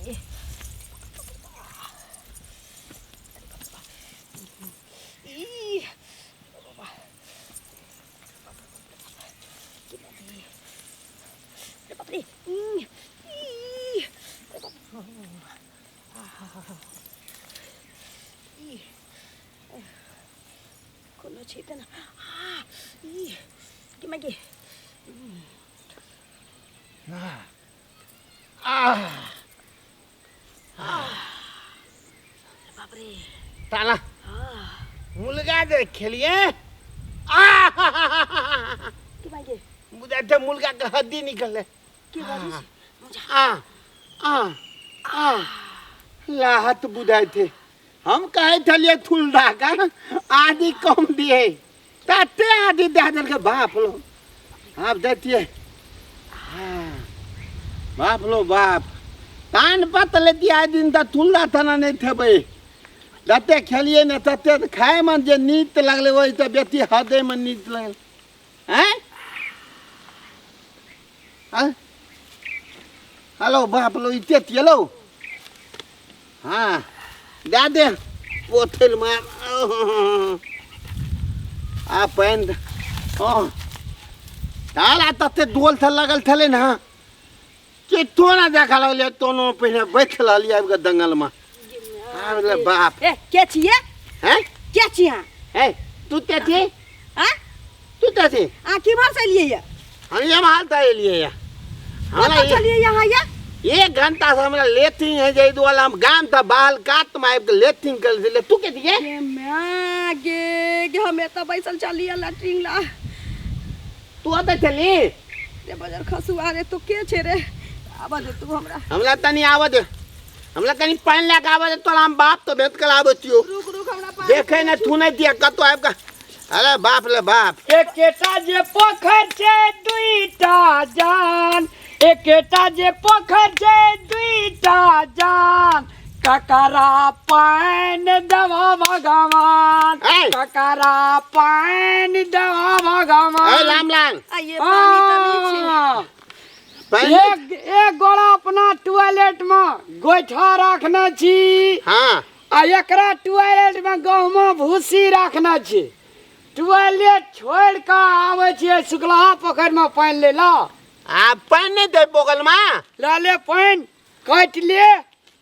Cheating. Gimana? बापरे ताला मुलगा जर खेलिए gimana? मुझे तो मुलगा का हड्डी निकले Gimana? लाहत बुझाए थे हम कहे थलिए थुलदा का आदि कम दिए ताते आदि दादर के बाप लो आप देतिए बाप लो बाप कान पतले दिया दिन ता थुलदा थाना नहीं थे भाई दते खेलिए न तते खाए मन जे नीत लगले वही तो बेटी हदे मन नीत लगल हैं हेलो बाप लो इते तिलो हाँ दादे बोतल मार आ पेंद ओ ताला तते डोल थ लगल थले ना के तो ना देखा लगले तोनो पहिने बैठल लिया के दंगल में अरे बाप ए क्या छिए हैं क्या छिया ए तू ते थी हां तू ते थी आंखी भर से लिए ये हम ये माल ता लिए या हमरा चलिए यहां ये 1 घंटा से हमरा लेथिंग है जे वाला हम गाम था बाल काट मार के लेथिंग कर ले तू के दिए के मैं गे हमें तो बैसल चलिए लैट्रिन ला तू आते चली रे बाजार खसुआ रे तो के छे रे आवा दे तू हमरा तनी आवा दे हमरा कनी पानी लेके आवा दे तोरा हम बाप तो भेट कर आवतियो रुक हमरा पानी देखे न तू नहीं दिया कतो आब का अरे बाप ले बाप एकेटा जे पोखर छे दुईटा जान एकेटा जे पोखर छे दुईटा जान ककरा पान दवा भगवान ककरा पान दवा भगवान ए लाम लांग ये पानी तो नहीं एक गोड़ा अपना टॉयलेट में गोइठा रखना छी हां आ एकरा टॉयलेट में गहूम भूसी रखना छी टॉयलेट छोड़ के आवे छिए शुक्ला पोखर में पानी ले ला आ पानी नहीं दे बगल में ला ले पानी काट ले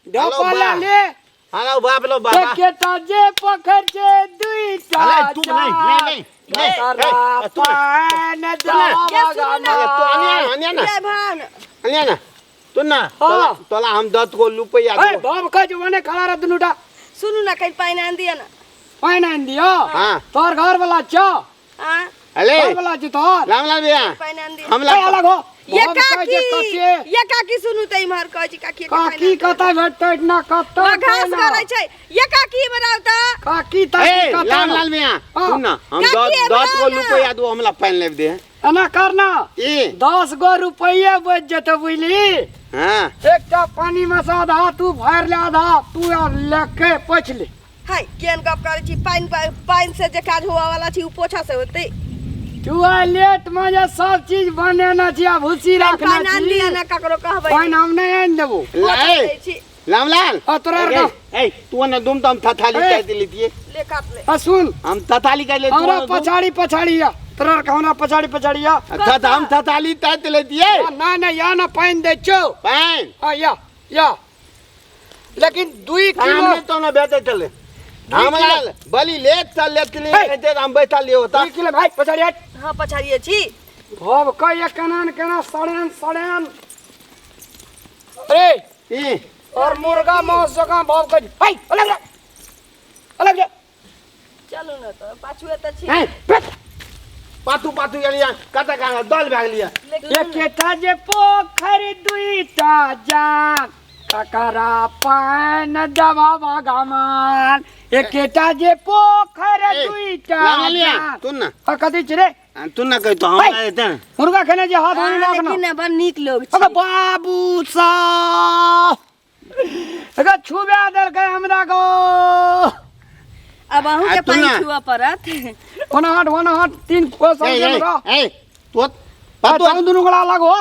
ढपा ले हेलो बाप लो बाबा केटा जे पोखर जे दुईटा अरे तू नहीं पान दवा भगवान तो अनिया ना तू ना तोला हम दत को रुपया ए बाप का जवाने खड़ा रह दुनुटा सुनु ना कहीं पानी आन दिया ना पानी आन दियो हां तोर घर वाला छ हां अले घर वाला छ तोर लाम लाल भैया पानी आन दिया हम अलग हो ये काकी सुनु तई मार कहै छी काकी काकी कता भेटत ना कता घास करै छै ये काकी बनाउ त काकी त लाम लाल भैया सुन ना हम दत को रुपया दो हमला पानी ले दे एना करना 10 गो रुपया बच जते बुझली हां एकटा पानी में से आधा तू भर ले आधा तू लेके पोछ ले हाय केन गप करै छी पानी से जे काज होवा वाला छी उ पोछा से होतै टॉयलेट में जे सब चीज बनेना छी आ भूसी रखना पानी आन दिया ना ककरो कहबै पानी हम नहीं आन देबो लाम लाल तोरा ए तू न दुम तम थथाली कह दिली दिए ले काट ले सुन हम थथाली कह ले हमरा पछाड़ी या तोरा कहना पछाड़ी या हम थथाली तत ले दिए ना या ना पानी दे छो पानी हां या लेकिन 2 किलो हम तो न बेटे चले हमरा बली ले चल ले कहते हम बैठा लियो होता 2 किलो भाई पछाड़ी हट हां पछाड़िए छी भव कय केना सड़न अरे ई और मुर्गा मांस जका भाव कर भाई अलग जा चलू ना तो पाछुए त छी पातू गलिया कता का दल भाग लिया एकेटा जे पोखर दुईटा जान ककरा पान दवा भगवान एकेटा जे पोखर दुईटा जान तू ना कथि छरे तू ना कह तो हमरा एते मुर्गा खाने जे हाथ में रखना लेकिन बड़ नीक लोग छी अरे बाबू सा अगर छुबे दल के हमरा को अब आहू के पानी छुआ परत ओना हट 3 को समझ लो ए तो पातू दुनु गला अलग हो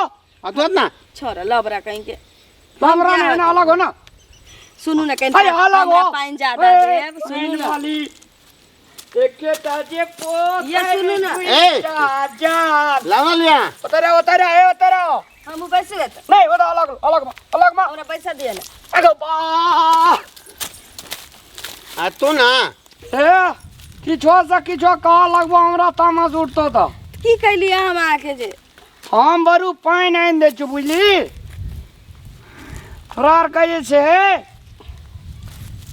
पातू ना छोरा लबरा कहीं के हमरा में ना अलग हो ना सुनू ना अरे कहीं अलग हो पानी ज्यादा दे सुनू ना वाली एके ताजे पो ये सुनू ना ए जा लावा लिया उतर हम पैसे लेते नहीं वो तो अलग में हमरा पैसा दिया ना अगो बा आ तू ना ए किछो कह लगबो हमरा तामस उठतो त की कैलिए हम आके जे हम बरू पानी आइन दे छु बुझली फरार कहे छे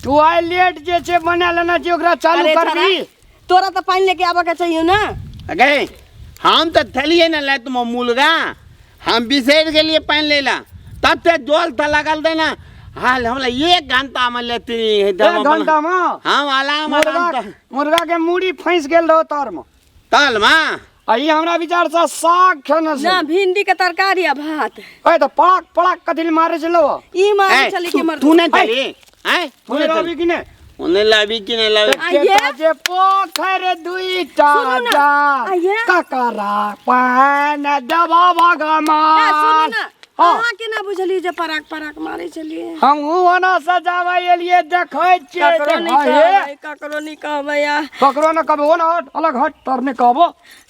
टॉयलेट जे छे बना लेना चाहिए ओकरा चालू अरे कर दी तोरा तो पानी लेके आवा के चाहिए ना अगे हम तो थलिए ना ले तुम मुलगा हम बिसर के लिए पानी लेला तब ते जोल था लगल देना हाल हमला 1 घंटा में लेती है 1 घंटा में हम अलार्म मुर्गा के मूड़ी फंस गेल रहो तार में तल में आई हमरा विचार से साग खेने से ना भिंडी के तरकारी आ भात ए तो पड़क कथिल मारे चलो ई मार चली के मर तू नहीं चली हैं तू तूने नहीं रवि की ने उन्हें लावी कि नहीं लावी आइए। जे पोखर दुईटा सुनो ना, जा आइए। ककरा पान दबा सुनो भगवान ना हाँ। अहाँ के ना बुझली जे पराक मारे चलिए हम ओना सजावे एलिए देखै छियै ककरो नहीं कहबै या ककरो न कहबो ओना हट अलग हट तर ने कहबो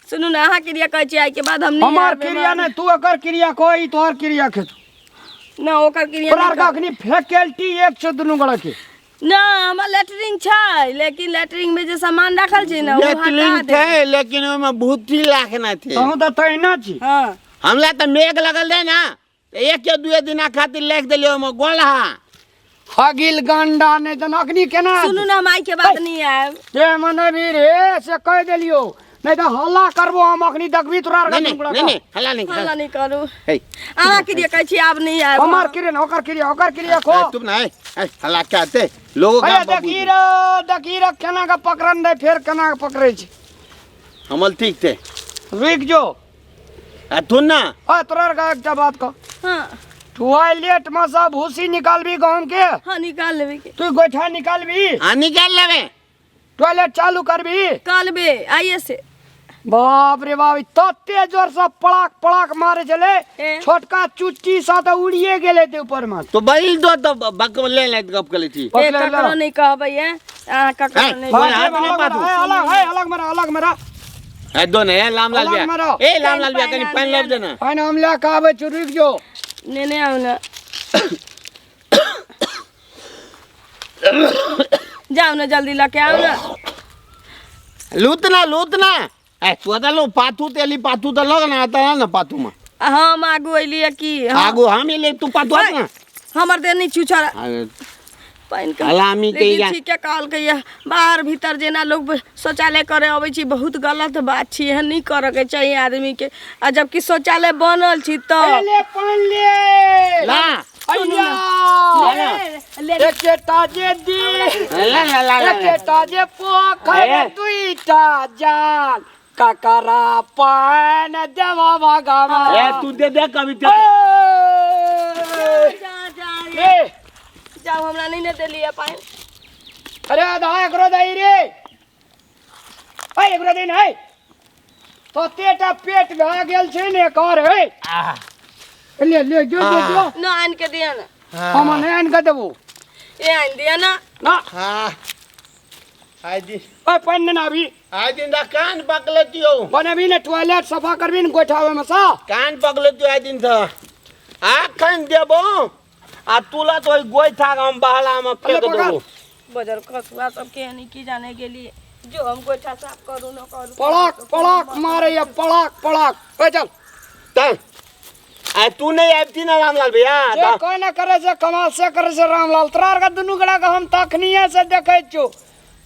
सुनू ना अहाँ क्रिया कहै छी आई के बाद हम नहीं हमार आबे क्रिया मारे। नहीं तू एकर क्रिया कोई तोहर क्रिया खेत ना ओकर क्रिया तोरा नहीं कर- अखनी फैकल्टी एक छ दुनु गड़ा के ना हमर लेटरिंग छै लेकिन लेटरिंग में जे सामान रखल छै ना वो ये हटा तिलिंग दे थे लेकिन ओमे भूती लाखना थे तहु त तैना छी हां हमला तो मेघ लगल रहे ना एक या 2 दिन खातिर लिख दिलियो ओमे गोला हगिल गंडा ने जन अखनी केना सुनू ना हम आई के बाद नहीं आब जे मन भी रे से कह देलियो नहीं तो हल्ला करबो हम अखनी देखबी तोरा नहीं नहीं हला नहीं हल्ला नहीं करू हे अहाँ क्रिया कहै छी आब नहीं आब हमार क्रिया ओकर क्रिया को तुम ना हला कहते लोगों का बाबू दकीर केना का पकड़न दे फिर केना का पकड़े छी हमल ठीक थे रुक जो आ तू ना आ तोरा का एकटा बात कह हां टॉयलेट में सब भूसी निकालबी गहूम के हां निकाल लेबे के तू गोइठा निकालबी आ निकाल लेबे टॉयलेट चालू करबी कालबे आइए से बाप रे बाप तते जोर से पड़ाक मारे चले ए। छोटका चुट्टी सा तो उड़िए गेले ते ऊपर में तो बैल दो तो बकले ले गप कले थी ए ककरो नहीं कहबै है अहाँ ककरो है, नहीं बोल। हाथ में बात हो। अलग मेरा ए दो ने लाम लाल अलग मारो। बिया ए लाम लाल बिया पानी कनी पानी लब देना पानी हम ले कहबे छु रुक जो नेने आउ ना जाओ ना जल्दी लेके आओ ना लूतना ए तू तो लो पातू तेली पातू तो लग ना आता ना पातू में हम आगू अलिए की आगो हम ले तू पातू आ ना हमर देनी छुछर अरे, पाइन के अलामी के या ठीक है कहल के या बाहर भीतर जेना लोग शौचालय करे अबै छी बहुत गलत बात छी एहन नहीं करे के चाहिए आदमी के आ जबकि शौचालय बनल छी तो ले पानी ले ला अय्या ले एके ताजे दी ला एके ताजे पोखर ए। दुईटा जान ककरा पान देवा भगवान ए तू दे कभी ते जा ए जाओ हमरा नहीं ने देलिए पाइन अरे आधा एकरो दई रे एकरो दिन है तो तेटा पेट भा गेल छै ने कर है ले जो ना आन के दिया ना हम नहीं आन के देबो ए आन दिया ना ना हां आई दी ओए पानी ना अभी आई दिन दा कान पकलतियो बने भी ने टॉयलेट सफा करबी ने गोठावे में सा कान पकलतियो आई दिन था आखन देबो आ तुला तो गोई था हम बहला में फेंक देबो बजर खसुआ सब के नहीं की जाने के लिए जो हम गोइठा साफ करू न करू पड़ाक मारे ये पड़ाक ए चल तन आ तू नहीं आती ना रामलाल भैया जे कोई ना करे से कमाल से करे से रामलाल तरार का दुनु गड़ा का हम तखनिए से देखे छु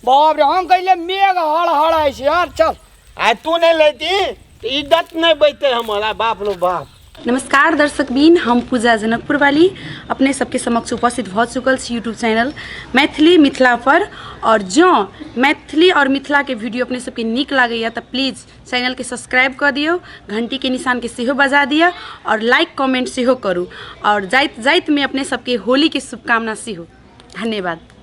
बाप रे हम कहले मेघ हड़ आई छै यार चल आ तू नहीं लेती तो इज्जत नहीं बैठे हमारा बाप लो बाप नमस्कार दर्शक बीन हम पूजा जनकपुर वाली अपने सबके समक्ष उपस्थित भ चुकल छी यूट्यूब चैनल मैथिली मिथिला पर और जो मैथिली और मिथिला के वीडियो अपने सबके नीक लागैया तो प्लीज़ चैनल के सब्सक्राइब कर दियो घंटी के निशान के सेहो बजा दिया और लाइक कमेंट सेहो करू और जाइत में अपने सबके होली के शुभकामना सेहो धन्यवाद।